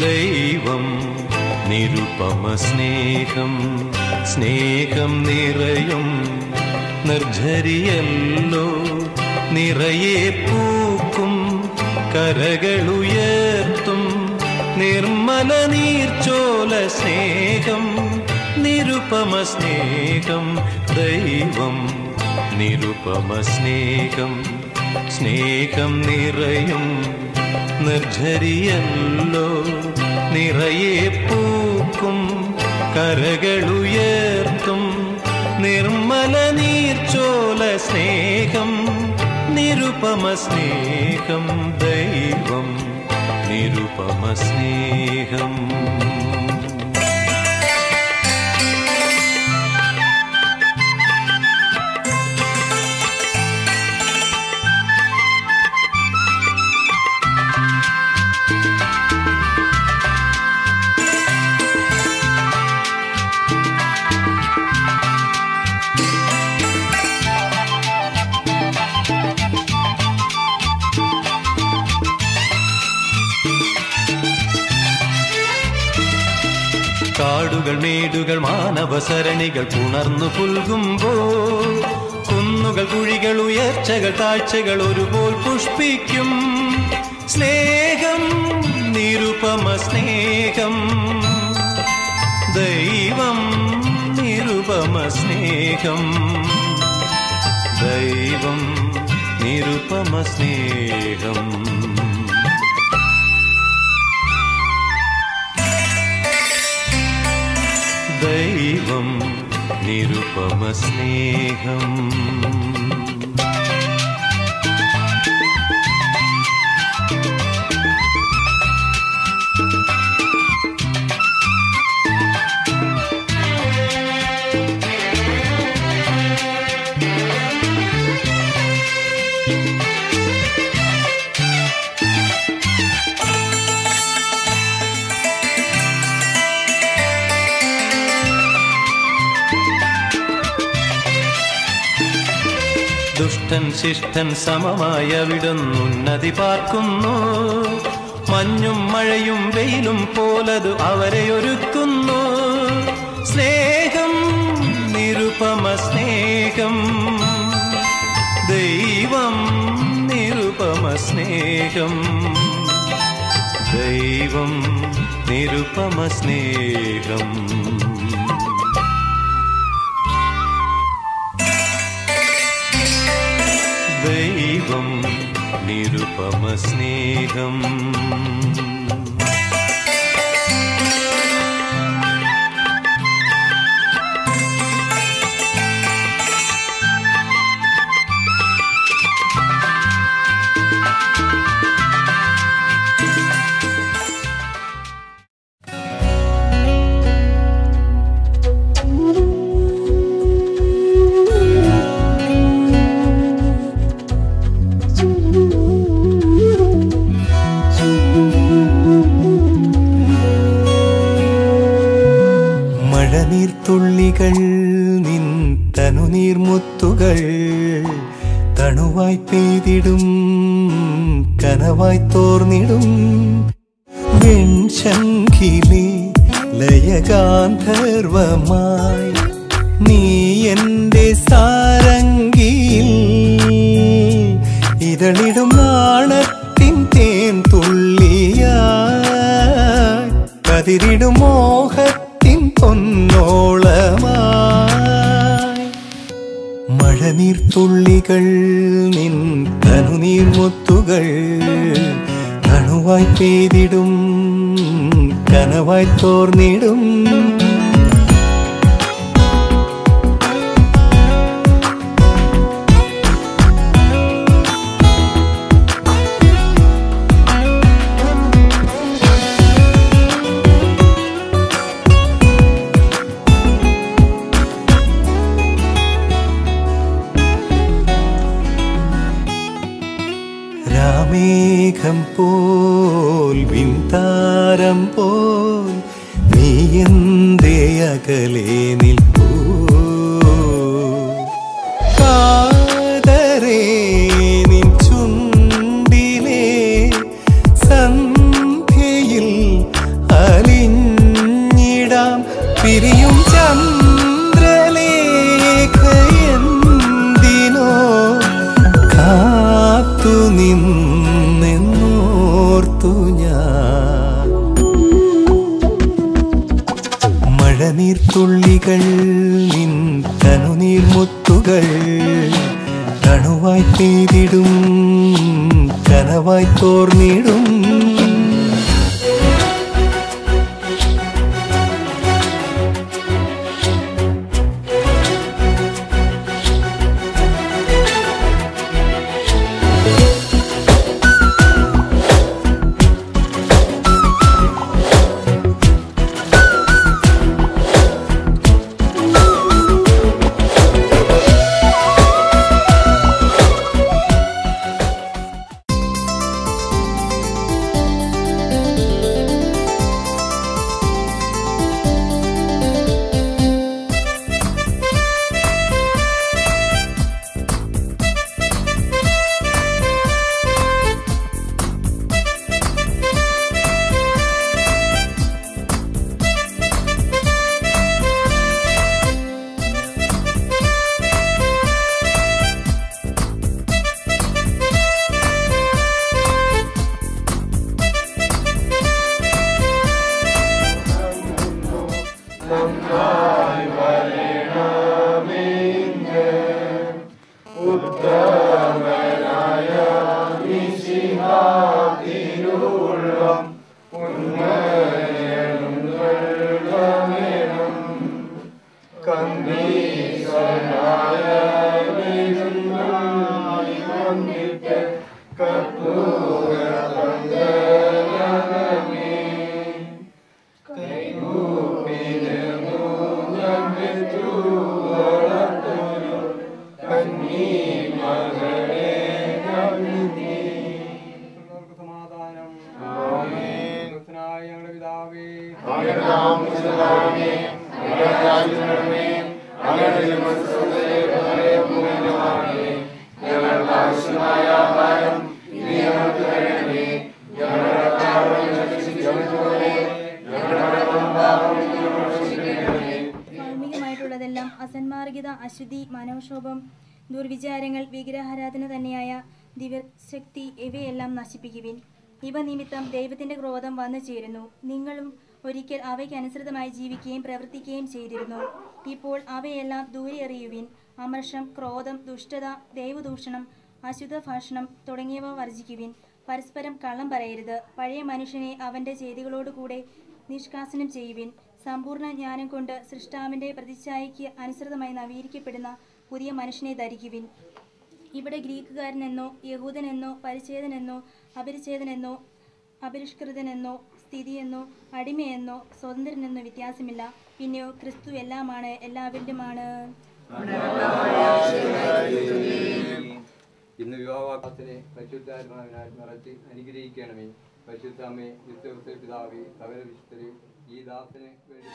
ദൈവം നിരുപമ സ്നേഹം സ്നേഹം നിറയും നിർജ്ജരിയല്ലോ നിറയെ പൂക്കും കരകളുയർത്തും നിർമ്മല നീർച്ചോല സ്നേഹം നിരുപമ സ്നേഹം ദൈവം നിരുപമ സ്നേഹം സ്നേഹം നിറയും നിർജ്ജരിയല്ലോ നിറയെ പൂക്കും കരകളുയർത്തും നിർമ്മല നീർച്ചോല സ്നേഹം നിരുപമ സ്നേഹം ദൈവം നിരുപമ സ്നേഹം കാടുകൾ മേടുകൾ മാനവസരണികൾ പുണർന്നു പുൽകുമ്പോൾ കുന്നുകൾ കുഴികൾ ഉയർച്ചകൾ താഴ്ചകൾ ഒരുപോൽ പുഷ്പിക്കും സ്നേഹം നിരുപമ സ്നേഹം ദൈവം നിരുപമ സ്നേഹം ദൈവം നിരുപമ സ്നേഹം ദൈവം നിരുപമ സ്നേഹം ദുഷ്ടൻ ശിഷ്ടൻ സമമായ വിടുന്നുന്നതി പാർക്കുന്നു മഞ്ഞും മഴയും വെയിലും പോലതു അവരെ ഒരുക്കുന്നു സ്നേഹം നിരുപമ സ്നേഹം ദൈവം നിരുപമ സ്നേഹം ദൈവം നിരുപമ സ്നേഹം ദൈവം നിരുപമ സ്നേഹം തുള്ളികൾ നിൻ തനുനീർമുത്തുകൾ തണുവായി പെയ്തിടും കനവായി തോർന്നിടും വെൺശംഖിലെ ലയഗാന്ധർവമായി നീ എൻ്റെ സാരംഗിയിൽ ഇതളിടും നാണത്തിൻ തേൻ തുള്ളിയായി കതിരിടും മോഹത്തിൻ പൊന്നോളമായി മഴനീർത്തുള്ളികൾ നിൻ തനുനീർമുത്തുകൾ തണുവായി പെയ്തിടും കനവായി തോർന്നിടും രാമേഘം പോൽ വിൻതാരം പോൽ നീ എന്തേ അകലെ നിൽപ്പൂ കാതരേ നിൻ ചുണ്ടിലെ സന്ധ്യയിൽ കനവായി തോർന്നിടും. ധാർമ്മികമായിട്ടുള്ളതെല്ലാം അസന്മാർഗിത, അശുദ്ധി, മനോക്ഷോഭം, ദുർവിചാരങ്ങൾ, വിഗ്രഹാരാധന തന്നെയായ ദിവ്യശക്തി ഇവയെല്ലാം നശിപ്പിക്കുവിൻ. ഇവ നിമിത്തം ദൈവത്തിന്റെ ക്രോധം വന്നു ചേരുന്നു. നിങ്ങളും ഒരിക്കൽ അവയ്ക്കനുസൃതമായി ജീവിക്കുകയും പ്രവർത്തിക്കുകയും ചെയ്തിരുന്നു. ഇപ്പോൾ അവയെല്ലാം ദൂരെ എറിയുവിൻ. അമർഷം, ക്രോധം, ദുഷ്ടത, ദൈവദൂഷണം, അശുദ്ധ ഭാഷണം തുടങ്ങിയവ വർജിക്കുവിൻ. പരസ്പരം കള്ളം പറയരുത്. പഴയ മനുഷ്യനെ അവന്റെ ചെയ്തികളോടുകൂടെ നിഷ്കാസനം ചെയ്യുവിൻ. സമ്പൂർണ്ണ ജ്ഞാനം കൊണ്ട് സൃഷ്ടാവിന്റെ പ്രതിച്ഛായയ്ക്ക് അനുസൃതമായി നവീകരിക്കപ്പെടുന്ന പുതിയ മനുഷ്യനെ ധരിക്കുവിൻ. ഇവിടെ ഗ്രീക്കുകാരനെന്നോ യഹൂദനെന്നോ പരിച്ഛേദനെന്നോ അപരിച്ഛേദനെന്നോ അപരിഷ്കൃതനെന്നോ സ്ഥിതിയെന്നോ അടിമയെന്നോ സ്വതന്ത്രനെന്നോ വ്യത്യാസമില്ല. പിന്നെയോ ക്രിസ്തു എല്ലാമാണ്, എല്ലാവരിലുമാണ്. ഇന്ന് വിവാഹവാസനെ പരിശുദ്ധാത്മാവിനാൽ നിറച്ച് അനുഗ്രഹിക്കണമേ. പരിശുദ്ധമേ, വിശ്വസ പിതാവേ, സകല വിശുദ്ധരെ ഈ ദാസന് വേണ്ടി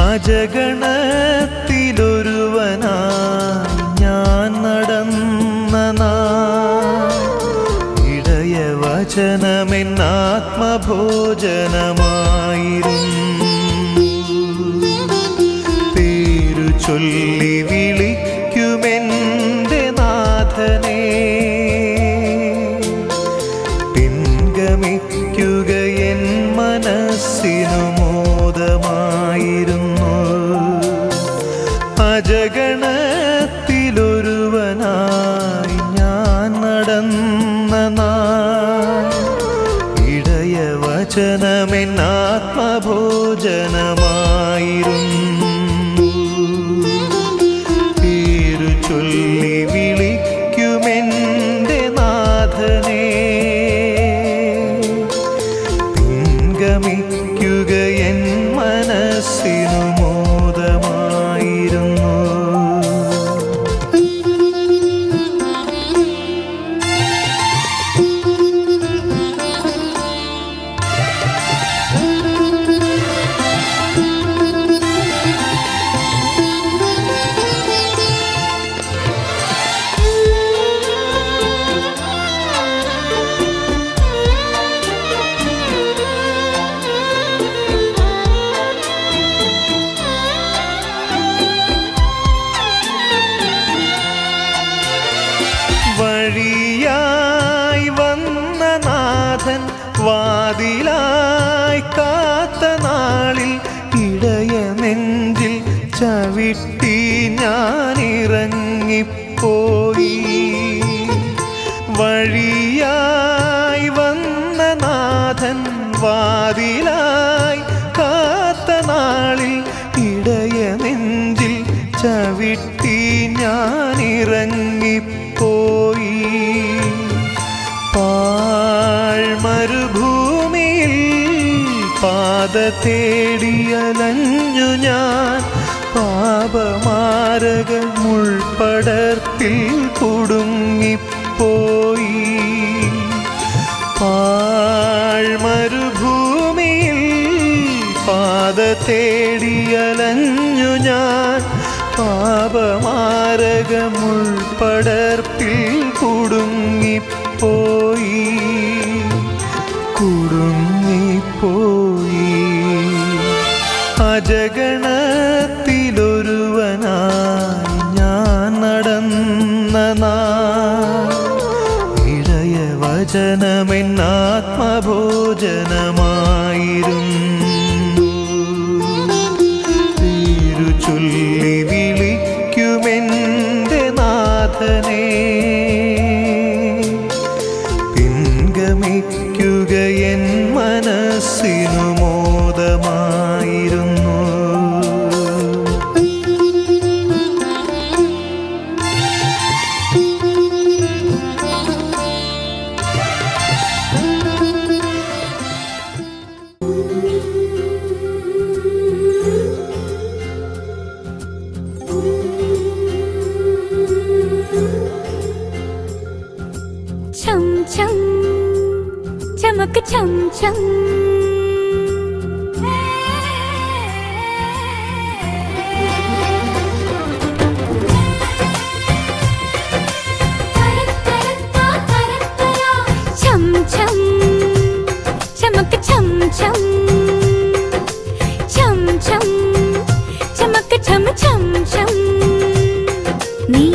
അജഗണത്തിലൊരുവനായി ഞാൻ നടന്ന ഇടയവചനമെന്നാത്മഭോജനമായിരുന്നു. പേരു ചൊല്ലി വിളിക്കുമെന്റെ നാഥനെ പിൻഗമിക്കുക എൻ മനസ്സിനു മോദമായിരുന്നു. അജഗണത്തിലൊരുവനായി ഞാൻ നടന്ന ഇടയവചനമെന്നാത്മഭോജനമായിരുന്നു. പേരു ചൊല്ലി വിളിക്കുമെന്റെ നാഥനെ പിൻഗമിക്കുക എൻ മനസ്സിനു മോദമായിരുന്നു. വഴിയായി വന്ന നാഥൻ വാതിലായി കാത്ത നാളിൽ ഇടയനെഞ്ചിൽ ചവിട്ടി ഞാൻ ഞാനിറങ്ങിപ്പോയി. വഴിയായി വന്ന നാഥൻ വാതിലായി കാത്ത നാളിൽ ഇടയ നെഞ്ചിൽ ചവിട്ടി ഞാനിറങ്ങിപ്പോയി. പാഴ്മരുഭൂമിയിൽ പാത തേടിയലഞ്ഞു ഞാൻ. പാപമാരക മുൾപ്പടർപ്പിൽ കുടുങ്ങിപ്പോയി. പാഴ്മരുഭൂമിയിൽ പാത തേടിയലഞ്ഞു ഞാൻ. പാപമാരക മുൾപ്പടർപ്പിൽ കുടുങ്ങിപ്പോയി. അജഗണത്തിലൊരുവനായി ഞാൻ നടന്ന ഇടയ വചനമെന്നാത്മഭോജനമായിരുന്നു. പേരു ചൊല്ലി വിളിക്കുമെൻ്റെ നാഥനെ പിൻഗമിക്കുക എൻ മനസ്സിനു മോദമായിരുന്നു. छम छम चमक छम छम छम छम चमक छम छम छम छम चमक छम छम छम नी